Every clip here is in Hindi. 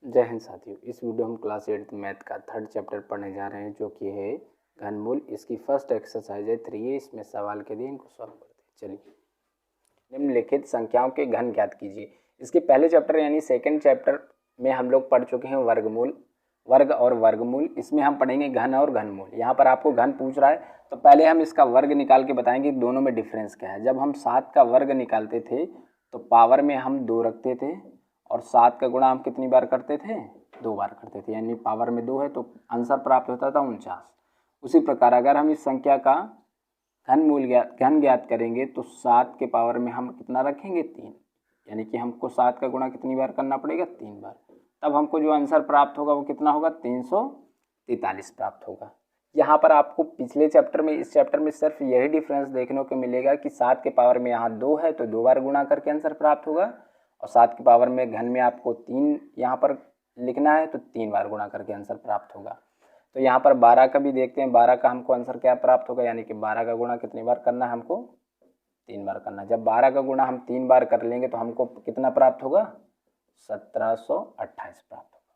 जय हिंद साथियों, इस वीडियो हम क्लास 8 मैथ का थर्ड चैप्टर पढ़ने जा रहे हैं जो कि है घनमूल। इसकी फर्स्ट एक्सरसाइज है 3A। इसमें सवाल के दिए, इनको सॉल्व करते हैं। चलिए, निम्नलिखित संख्याओं के घन ज्ञात कीजिए। इसके पहले चैप्टर यानी सेकंड चैप्टर में हम लोग पढ़ चुके हैं वर्गमूल, वर्ग और वर्गमूल। इसमें हम पढ़ेंगे घन और घनमूल। यहाँ पर आपको घन पूछ रहा है तो पहले हम इसका वर्ग निकाल के बताएंगे दोनों में डिफरेंस क्या है। जब हम 7 का वर्ग निकालते थे तो पावर में हम 2 रखते थे और 7 का गुणा हम कितनी बार करते थे? 2 बार करते थे, यानी पावर में 2 है तो आंसर प्राप्त होता था 49। उसी प्रकार अगर हम इस संख्या का घन ज्ञात करेंगे तो 7 के पावर में हम कितना रखेंगे? 3, यानी कि हमको 7 का गुणा कितनी बार करना पड़ेगा? 3 बार। तब हमको जो आंसर प्राप्त होगा वो कितना होगा? 343 प्राप्त होगा। यहाँ पर आपको पिछले चैप्टर में, इस चैप्टर में सिर्फ यही डिफरेंस देखने को मिलेगा कि 7 के पावर में यहाँ 2 है तो 2 बार गुणा करके आंसर प्राप्त होगा, और 7 की पावर में घन में आपको 3 यहाँ पर लिखना है तो 3 बार गुणा करके आंसर प्राप्त होगा। तो यहाँ पर 12 का भी देखते हैं, 12 का हमको आंसर क्या प्राप्त होगा, यानी कि 12 का गुणा कितनी बार करना है हमको? 3 बार करना है। जब 12 का गुणा हम 3 बार कर लेंगे तो हमको कितना प्राप्त होगा? 1728 प्राप्त होगा।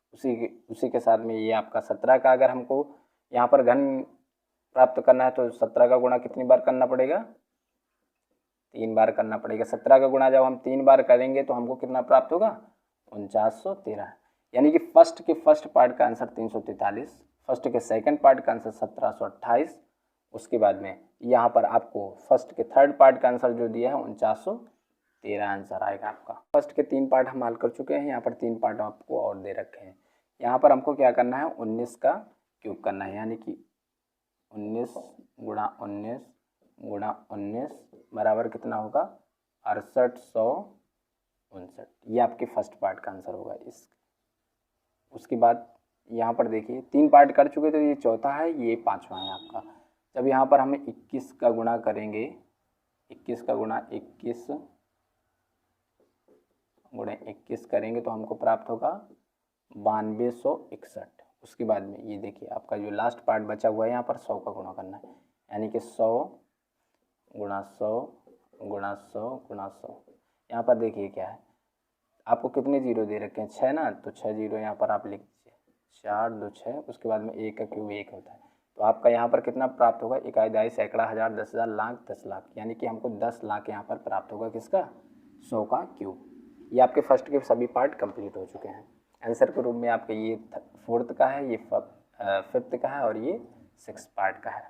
उसी के साथ में ये आपका 17 का अगर हमको यहाँ पर घन प्राप्त करना है तो 17 का गुणा कितनी बार करना पड़ेगा? 3 बार करना पड़ेगा। 17 का गुणा जब हम 3 बार करेंगे तो हमको कितना प्राप्त होगा? 4913। यानी कि फर्स्ट के फर्स्ट पार्ट का आंसर 343, फर्स्ट के सेकंड पार्ट का आंसर 1728। उसके बाद में यहाँ पर आपको फर्स्ट के थर्ड पार्ट का आंसर जो दिया है 4913 आंसर आएगा आपका। फर्स्ट के 3 पार्ट हम हल कर चुके हैं, यहाँ पर 3 पार्ट आपको और दे रखे हैं। यहाँ पर हमको क्या करना है? 19 का क्यूब करना है, यानी कि 19 गुणा 19 गुणा 19 बराबर कितना होगा? 6859। ये आपके फर्स्ट पार्ट का आंसर होगा। उसके बाद यहाँ पर देखिए 3 पार्ट कर चुके तो ये चौथा है, ये 5वां है आपका। जब यहाँ पर हमें 21 का गुणा करेंगे, 21 का गुणा 21 गुणे 21 करेंगे तो हमको प्राप्त होगा 9261। उसके बाद में ये देखिए आपका जो लास्ट पार्ट बचा हुआ है, यहाँ पर 100 का गुणा करना है, यानी कि 100 गुणा 100 गुणा 100 गुणा 100। यहाँ पर देखिए क्या है, आपको कितने जीरो दे रखे हैं? 6 ना, तो 6 जीरो यहाँ पर आप लिख दीजिए। 4 2 6, उसके बाद में 1 का क्यूब 1 होता है। तो आपका यहाँ पर कितना प्राप्त होगा? इकाई दहाई सैकड़ा हज़ार 10,000 लाख 10 लाख, यानी कि हमको 10 लाख यहाँ पर प्राप्त होगा। किसका? 100 का क्यूब। ये आपके फर्स्ट के सभी पार्ट कंप्लीट हो चुके हैं। आंसर के रूप में आपके ये फोर्थ का है, ये फिफ्थ का है और ये 6 पार्ट का है।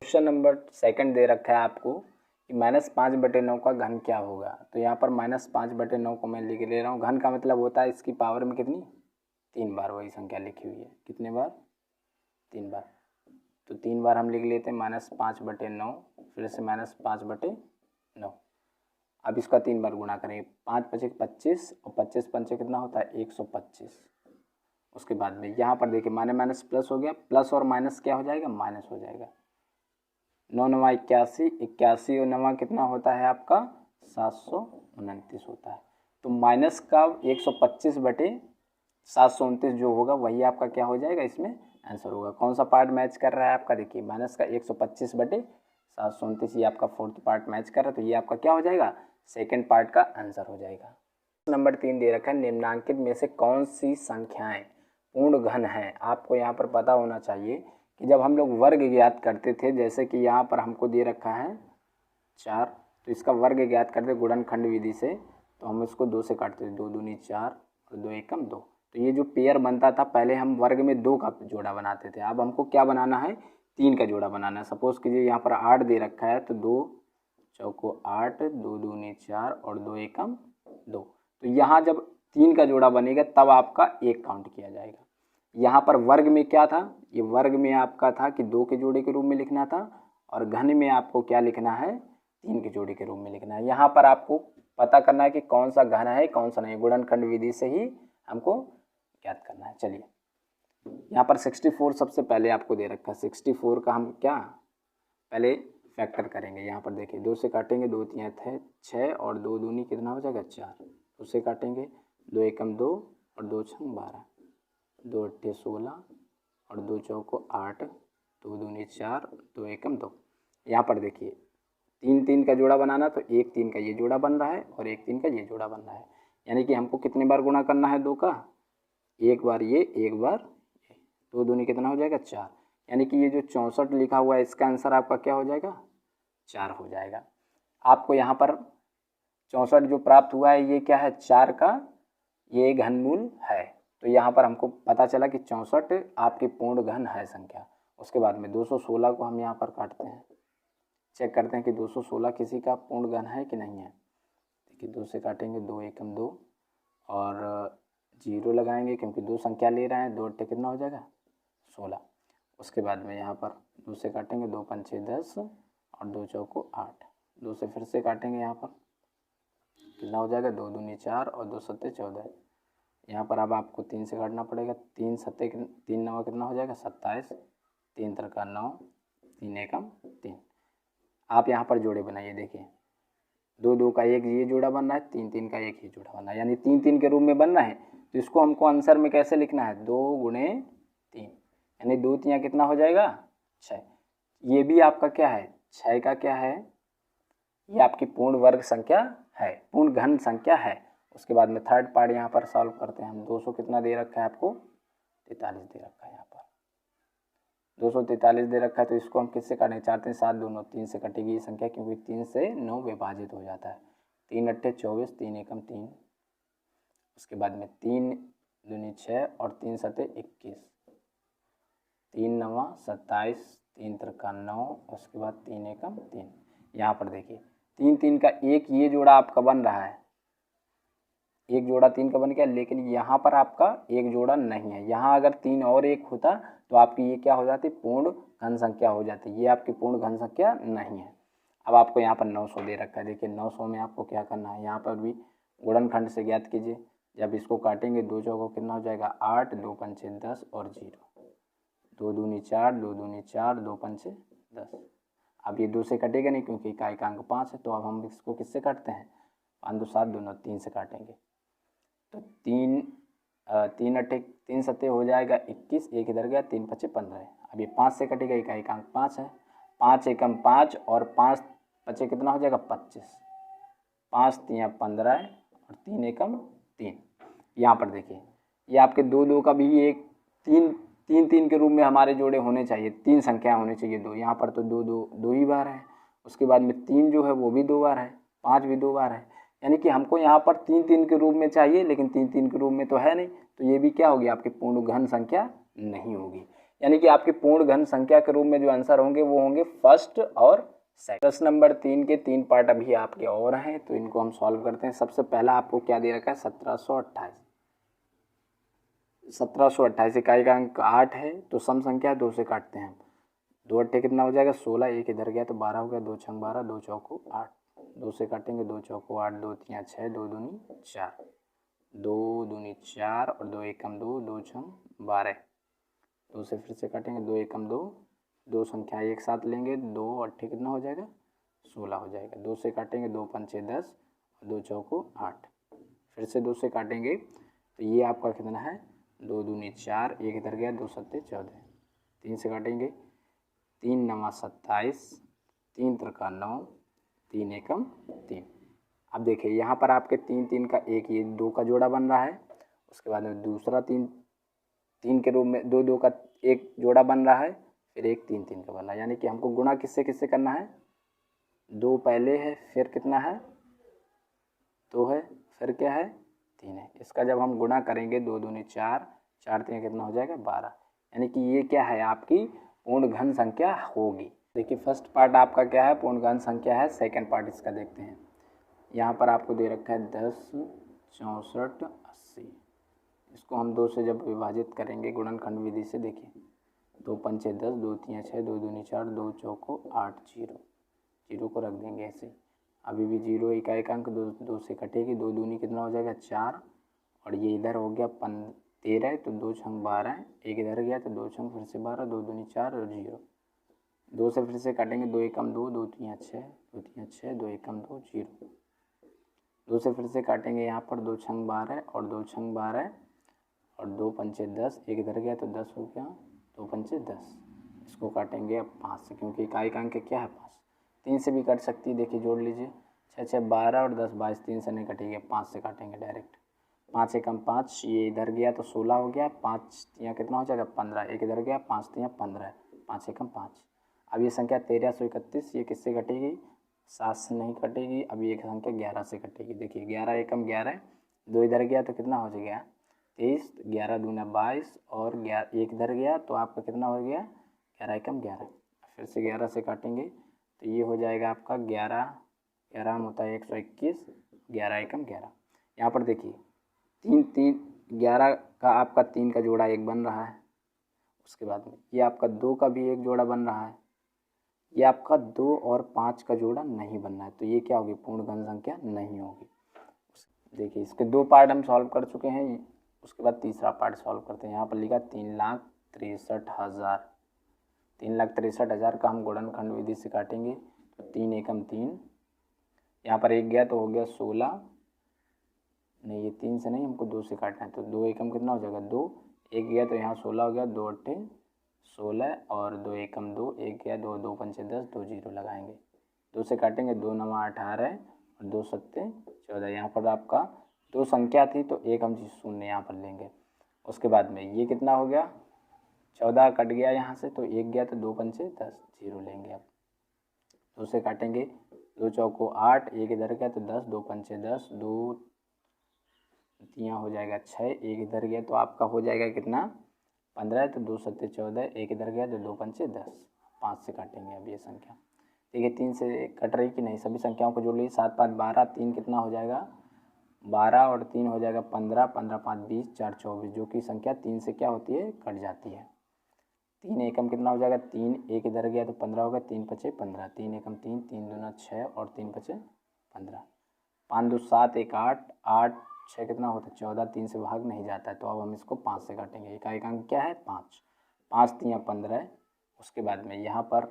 क्वेश्चन नंबर सेकंड दे रखा है आपको कि -5/9 का घन क्या होगा। तो यहाँ पर -5/9 को मैं लिख ले रहा हूँ। घन का मतलब होता है इसकी पावर में कितनी? 3 बार वही संख्या लिखी हुई है। कितने बार? 3 बार। तो 3 बार हम लिख लेते हैं -5/9, फिर से -5/9। अब इसका 3 बार गुणा करेंगे, 5 5 25 और 25 पंचे कितना होता है? 125। उसके बाद में यहाँ पर देखिए माइनस माइनस प्लस हो गया, प्लस और माइनस क्या हो जाएगा? माइनस हो जाएगा। 9 9 81, 81 और 9 कितना होता है आपका? 729 होता है। तो माइनस का 125/729 जो होगा वही आपका क्या हो जाएगा? इसमें आंसर होगा। कौन सा पार्ट मैच कर रहा है आपका? देखिए माइनस का 125/729, ये आपका फोर्थ पार्ट मैच कर रहा है, तो ये आपका क्या हो जाएगा? सेकेंड पार्ट का आंसर हो जाएगा। नंबर 3 दे रखा है, निम्नांकित में से कौन सी संख्याएं पूर्ण घन है? आपको यहाँ पर पता होना चाहिए कि जब हम लोग वर्ग ज्ञात करते थे, जैसे कि यहाँ पर हमको दे रखा है 4, तो इसका वर्ग ज्ञात करते गुणनखंड विधि से, तो हम इसको 2 से काटते थे। 2 दूनी 4 और 2 एकम 2। तो ये जो पेयर बनता था, पहले हम वर्ग में 2 का जोड़ा बनाते थे, अब हमको क्या बनाना है? 3 का जोड़ा बनाना है। सपोज कीजिए यहाँ पर 8 दे रखा है, तो 2 चौको 8, 2 दूनी 4 और 2 एकम 2। तो यहाँ जब 3 का जोड़ा बनेगा तब आपका 1 काउंट किया जाएगा। यहाँ पर वर्ग में क्या था? ये वर्ग में आपका था कि 2 के जोड़े के रूप में लिखना था, और घन में आपको क्या लिखना है? 3 के जोड़े के रूप में लिखना है। यहाँ पर आपको पता करना है कि कौन सा घन है कौन सा नहीं, गुणनखंड विधि से ही हमको ज्ञात करना है। चलिए, यहाँ पर 64 सबसे पहले आपको दे रखा है। 64 का हम क्या पहले फैक्टर करेंगे। यहाँ पर देखिए 2 से काटेंगे, 2 3 6 और 2 दूनी कितना हो जाएगा? 4। उससे काटेंगे, 2 एकम 2 और 2 छंग 12, 2 अट्ठे 16 और 2 चौको 8, 2 दूनी 4, 2 एकम 2। यहाँ पर देखिए 3 3 का जोड़ा बनाना, तो 1 3 का ये जोड़ा बन रहा है और 1 3 का ये जोड़ा बन रहा है, यानी कि हमको कितने बार गुणा करना है 2 का? एक बार ये, एक बार ये, 2 दूनी कितना हो जाएगा 4, यानी कि ये जो 64 लिखा हुआ है इसका आंसर आपका क्या हो जाएगा 4 हो जाएगा। आपको यहाँ पर 64 जो प्राप्त हुआ है ये क्या है 4 का ये घनमूल है। तो यहाँ पर हमको पता चला कि 64 आपकी पूर्ण घन है संख्या। उसके बाद में 216 को हम यहाँ पर काटते हैं, चेक करते हैं कि 216 किसी का पूर्ण घन है कि नहीं है। देखिए 2 से काटेंगे, 2 एकम 2 और 0 लगाएंगे क्योंकि 2 संख्या ले रहे हैं, 2 अट्ठे कितना हो जाएगा 16। उसके बाद में यहाँ पर 2 से काटेंगे, 2 पंचे 10 और 2 चौको 8। 2 से फिर से काटेंगे, यहाँ पर कितना हो जाएगा 2 दूनी 4 और 2 सत्ते 14। यहाँ पर अब आपको 3 से काटना पड़ेगा, 3 सत्ते 3 नवा कितना हो जाएगा 27, 3 त्रिका 9, 3 एकम 3। आप यहाँ पर जोड़े बनाइए, देखिए 2 2 का एक ये जोड़ा बन रहा है, 3 3 का एक ही जोड़ा बन रहा है, यानी 3 3 के रूप में बन रहा है। तो इसको हमको आंसर में कैसे लिखना है 2 गुणे 3, यानी 2 3 कितना हो जाएगा 6। ये भी आपका क्या है 6 का क्या है, ये आपकी पूर्ण वर्ग संख्या है, पूर्ण घन संख्या है। उसके बाद में थर्ड पार्ट यहाँ पर सॉल्व करते हैं हम। 200 कितना दे रखा है आपको 43 दे रखा है, यहाँ पर 243 दे रखा है। तो इसको हम किससे काटेंगे 4 3 7 दोनों 3 से कटेगी ये संख्या, क्योंकि 3 से 9 विभाजित हो जाता है। 3 अट्ठे 24, 3 एकम 3। उसके बाद में 3 दूनी 6 और 3 सत्ते 21, 3 नवा 27, 3 त्रिका 9, उसके बाद 3 एकम 3। यहाँ पर देखिए 3 3 का एक ये जोड़ा आपका बन रहा है, एक जोड़ा 3 का बन गया, लेकिन यहाँ पर आपका एक जोड़ा नहीं है। यहाँ अगर 3 और 1 होता तो आपकी ये क्या हो जाती पूर्ण घन संख्या हो जाती, ये आपकी पूर्ण घन संख्या नहीं है। अब आपको यहाँ पर 900 दे रखा है, देखिए 900 में आपको क्या करना है, यहाँ पर भी गुणनखंड से ज्ञात कीजिए। जब इसको काटेंगे 2 चौकों कितना हो जाएगा 8, 2 पंचे 10 और 0, 2 दूनी 4, 2 दूनी 4, 2 पंचे 10। अब ये 2 से कटेगा नहीं क्योंकि इकाई का अंक 5 है, तो अब हम इसको किससे काटते हैं 5 2 7 दोनों 3 से काटेंगे। तो 3 अट्ठे 3 सत्ते हो जाएगा 21, एक इधर गया 3 पच्चे 15। अब ये 5 से कटेगा, इकाई का अंक 5 है, 5 एकम 5 और 5 पच्चे कितना हो जाएगा 25, 5 3 15 और 3 एकम 3। यहाँ पर देखिए ये आपके 2 2 का भी एक 3 3 3 के रूप में हमारे जोड़े होने चाहिए, 3 संख्या होनी चाहिए 2। यहाँ पर तो 2 2 2 ही बार है। उसके बाद में 3 जो है वो भी 2 बार है, 5 भी 2 बार है, यानी कि हमको यहाँ पर 3 3 के रूप में चाहिए, लेकिन 3 3 के रूप में तो है नहीं। तो ये भी क्या होगी आपकी पूर्ण घन संख्या नहीं होगी, यानी कि आपके पूर्ण घन संख्या के रूप में जो आंसर होंगे वो होंगे फर्स्ट और सेकंड। प्रश्न नंबर 3 के 3 पार्ट अभी आपके और हैं, तो इनको हम सॉल्व करते हैं। सबसे पहला आपको क्या दे रखा है 1728। 1728 इकाई का अंक 8 है, तो सम संख्या 2 से काटते हैं। 2 अट्ठे कितना हो जाएगा 16, एक इधर गया तो 12 हो गया, 2 छंग 12, 2 चौको 8, 2 से काटेंगे, 2 चौको 8, 2 तियाँ 6, 2 दूनी 4, 2 दूनी 4 और 2 एकम 2, 2 छंग 12। 2 से फिर से काटेंगे, 2 एकम 2, 2 संख्या एक साथ लेंगे, 2 अट्ठे कितना हो जाएगा 16 हो जाएगा। 2 से काटेंगे, 2 पंचे 10 और 2 चौको 8। फिर से 2 से काटेंगे तो ये आपका कितना है 2 दूनी 4, एक इधर गया, 2 सत्ते 14। 3 से काटेंगे, 3 नवा 27, 3 त्रिका 9, 3 एकम 3। अब देखिए यहाँ पर आपके 3 3 का एक ये 2 का जोड़ा बन रहा है। उसके बाद में दूसरा 3 3 के रूप में 2 2 का एक जोड़ा बन रहा है, फिर एक 3 3 का बन रहा है, यानी कि हमको गुणा किससे किससे करना है 2 पहले है, फिर कितना है 2 है, फिर क्या है 3 है। इसका जब हम गुणा करेंगे 2 दूनी 4, 4 3 कितना हो जाएगा 12, यानी कि ये क्या है आपकी पूर्ण घन संख्या होगी। देखिए फर्स्ट पार्ट आपका क्या है पूर्ण घन संख्या है, सेकंड पार्ट इसका देखते हैं। यहाँ पर आपको दे रखा है 10 64 80। इसको हम 2 से जब विभाजित करेंगे गुणनखंड विधि से, देखिए 2 पंचे 10, 2 तियाँ 6, 2 दूनी 4, 2 चौको 8, 0 को रख देंगे ऐसे। अभी भी 0 इकाई का अंक 2 से कटेगी, 2 दूनी कितना हो जाएगा 4 और ये इधर हो गया 13, तो 2 छंग 12, एक इधर गया तो 2 छंग फिर से 12, 2 दूनी 4 और 0। 2 से फिर से काटेंगे, 2 एकम 2, 2 तियाँ 6, 2 तियाँ 6, 2 एकम 2, 0। 2 से फिर से काटेंगे यहाँ पर 2 छंग 12 और 2 छंग 12 और 2 पंचे 10, एक इधर गया तो 10 हो गया, 2 पंचे 10। इसको काटेंगे अब 5 से, क्योंकि इकाई का अंक क्या है 5। 3 से भी कट सकती है, देखिए जोड़ लीजिए 6 6 12 और 10 22, 3 से नहीं कटेगी, 5 से काटेंगे डायरेक्ट। 5 एकम 5, ये इधर गया तो 16 हो गया, 5 तियाँ कितना हो जाएगा 15, एक इधर गया 5 तियाँ 15, 5 एकम 5। अब ये संख्या 1331 ये किससे कटेगी, 7 से नहीं कटेगी। अब ये संख्या 11 से कटेगी। देखिए 11 एकम 11, 2 इधर गया तो कितना हो गया 23, 11 दूना 22 और 1 इधर गया तो आपका कितना हो गया 11 एकम 11। फिर से 11 से काटेंगे तो ये हो जाएगा आपका 11, 11 होता है 121, 11 एकम 11। यहाँ पर देखिए 3 3 11 का आपका 3 का जोड़ा 1 बन रहा है। उसके बाद में ये आपका 2 का भी 1 जोड़ा बन रहा है। ये आपका 2 और 5 का जोड़ा नहीं बन रहा है, तो ये क्या होगी पूर्ण घन संख्या नहीं होगी। देखिए इसके 2 पार्ट हम सॉल्व कर चुके हैं। उसके बाद तीसरा पार्ट सॉल्व करते हैं। यहाँ पर लिखा 3,63,000, 3,63,000 का हम गुणनखंड विधि से काटेंगे तो 3 एकम 3, यहाँ पर 1 गया तो हो गया 16, नहीं ये 3 से नहीं हमको 2 से काटना है तो 2 एकम कितना हो जाएगा 2, 1 गया तो यहाँ 16 हो गया, 2 अट्ठे 16 और 2 एकम 2, 1 गया 2, 2 पंचे 10, 2 जीरो लगाएंगे, 2 से काटेंगे 2 नवा 18 और 2 सत्ते 14। यहाँ पर आपका 2 संख्या थी तो 1 हम शून्य यहाँ पर लेंगे। उसके बाद में ये कितना हो गया 14 कट गया यहाँ से तो 1 गया तो 2 पंचे 10, जीरो लेंगे। अब 2 से काटेंगे 2 चौको 8, 1 इधर गया तो 10, 2 पंचे 10, 2 तियाँ हो जाएगा 6, 1 इधर गया तो आपका हो जाएगा कितना 15, तो 2 सत्ते 14, 1 इधर गया तो 2 पंचे 10, 5 से काटेंगे अब ये संख्या। देखिए 3 से कट रही कि नहीं, सभी संख्याओं को जोड़ लीजिए, 7 5 12, 3 कितना हो जाएगा 12 और 3 हो जाएगा 15, 15 5 20, 4 24, जो कि संख्या 3 से क्या होती है कट जाती है। 3 एकम कितना हो जाएगा 3, 1 इधर गया तो 15 होगा, 3 पचे 15, 3 एकम 3, 3 दूना 6 और 3 पचे 15, 5 2 7, 1 8, 8 6 कितना होता है 14, 3 से भाग नहीं जाता है तो अब हम इसको 5 से काटेंगे। इकाई अंक क्या है 5, 5 तियाँ 15। उसके बाद में यहाँ पर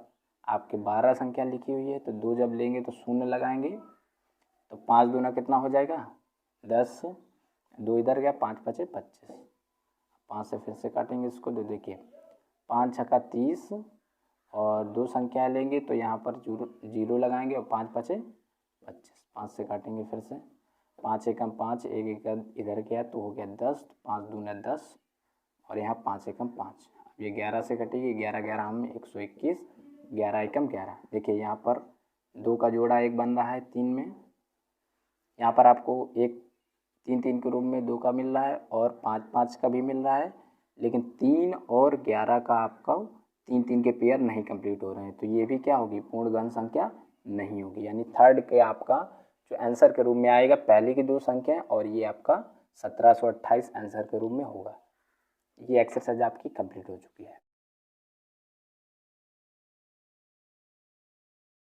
आपके 12 संख्या लिखी हुई है तो 2 जब लेंगे तो शून्य लगाएंगे तो 5 दूना कितना हो जाएगा 10, 2 इधर गया 5 पचे 25, 5 से फिर से काटेंगे इसको तो देखिए 5 छक्का 30 और 2 संख्या लेंगे तो यहाँ पर जीरो लगाएंगे और 5 पचे 25, 5 से काटेंगे फिर से 5 एकम 5, 1 इधर गया तो हो गया 10, 5 दूना 10 और यहाँ 5 एकम 5। अब ये 11 से कटेगी, 11 11 हम 121, 11 एकम 11। देखिए यहाँ पर 2 का जोड़ा 1 बन रहा है 3 में, यहाँ पर आपको 1 3 3 के रूप में 2 का मिल रहा है और 5 5 का भी मिल रहा है, लेकिन 3 और 11 का आपका 3 3 के पेयर नहीं कंप्लीट हो रहे हैं, तो ये भी क्या होगी पूर्ण घन संख्या नहीं होगी। यानी थर्ड के आपका जो आंसर के रूप में आएगा पहले की 2 संख्याएं और ये आपका 1728 आंसर के रूप में होगा। ये एक्सरसाइज आपकी कंप्लीट हो चुकी है।